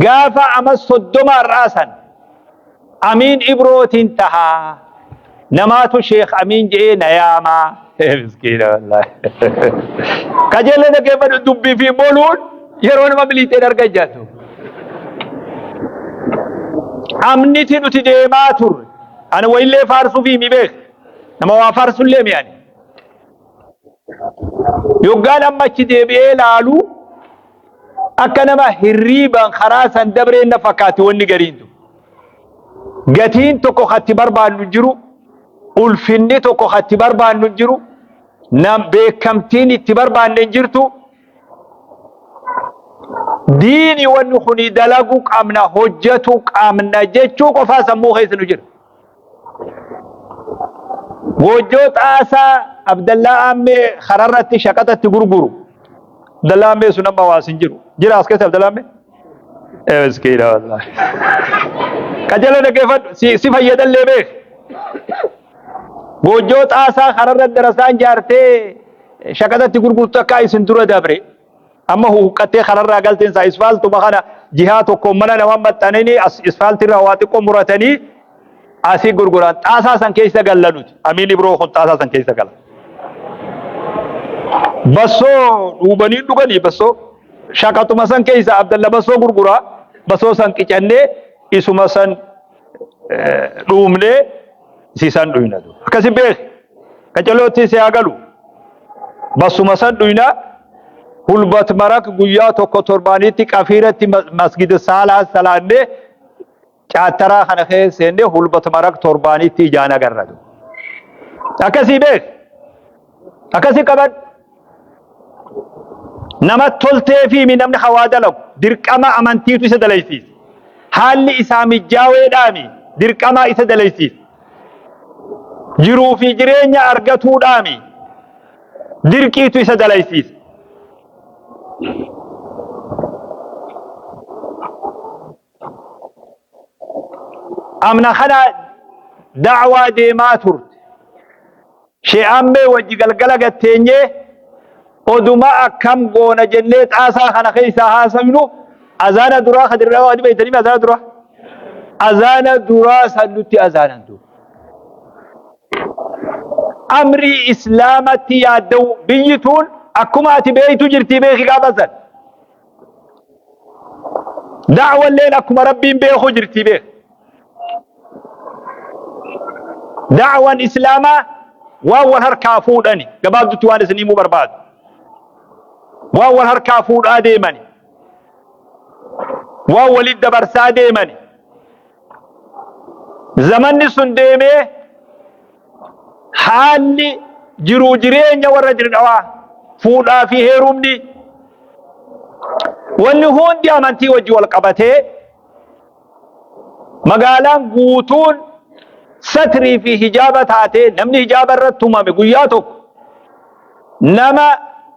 قافا أمس الدمار راسا أمين إبروت انتهى نمات شيخ أمين جئ نياما مسكين والله كجلنا كيف ندبي في مولود يرون ما بليتين أرجعته أمنيتي نتيجة ما تور أنا ويلي فارسو في مبيخ نما وافارسو اللي يعني يقال أما كده بيلالو أكنما هريبا خراسا دبرين نفكاتي ونقرينتو قتين توكو خاتي بربان نجرو ulfinni tokko hatti barbaannu jiru nam beekamtiin itti barbaanne jirtu diini wanni kuni dalagu qabna hojjatu qabna jechuu qofaa sammuu keessa nu jira wojjoo xaasaa Abdallaa Ammee khararratti shaqaxatti gurguru Abdallaa Ammee sun amma waasin jiru jira as keessa Abdallaa Ammee miskiina wallahi kajala dhageeffadhu si fayyadallee beek Wojjoo xaasaa khararra darasaan jaartee shaqaxatti gurgurtu akka isin dura dabre amma huqqattee khararraa galteen isaa isfaaltuma kana jihaa tokko mana nama maxxananii as isfaaltirraa waa xiqqoo muratanii asii gurguran xaasaa san keessa gallanuti amiin ibroo kun xaasaa san keessa gala bassoo dhuubanii dhuganii bassoo shaqaxuma san keessa Abdalla bassoo gurgura bassoo san qicannee isuma san dhuumnee sisan dhuynatu akkasi beek kacalootti si agalu basuma san dhuyna hulbat marak guyyaa tokko torbaanitti qafiiratti masgid saalaa salaanne caataraa kana keessenne hulbat marak torbaanitti ijaan agarratu akkasi beek akkasi qaban nama toltee fi namni hawaadalaku dirqama amantiitu isa dalaysiis haalli isaa mijjaaweedhaami dirqama isa dalaysiis jiruu fi jireenya argatuudhaami dirqiitu isa dalaysiis amna kana da'waa deemaa turte shee ammee wajji galgala gatteenyee oduma akkam goona jennee xaasaa kana keessaa haasawnu azaana duraa kadirraa waa dhibeeytanii azaana duraa sannutti azaanan duraa أمري إسلامتي يا دو بيتون أكما تبيتو جرتي بيخي قابسا دعوة الليل أكما ربي بيخو جرتي بيخ دعوة إسلاما وأول هركافون أني قبال دوتوان سنيمو برباد وأول هركافون آديماني وأول الدبرسا ديماني زمن سنديمي حالي جرو جرينيا ورا جردوا فودا في هيرومني واللي هون دي امانتي وجه والقبته مقالان قوتون ستري في حجابتاته نمني حجاب الرتوما بقياتك نما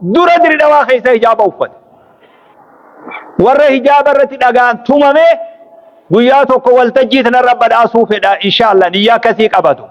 دورا جردوا خيسا حجاب وفت ورا حجاب الرتي دغان تومامه قياتك والتجيتنا رب الاسوف ان شاء الله نيا كثير قبتو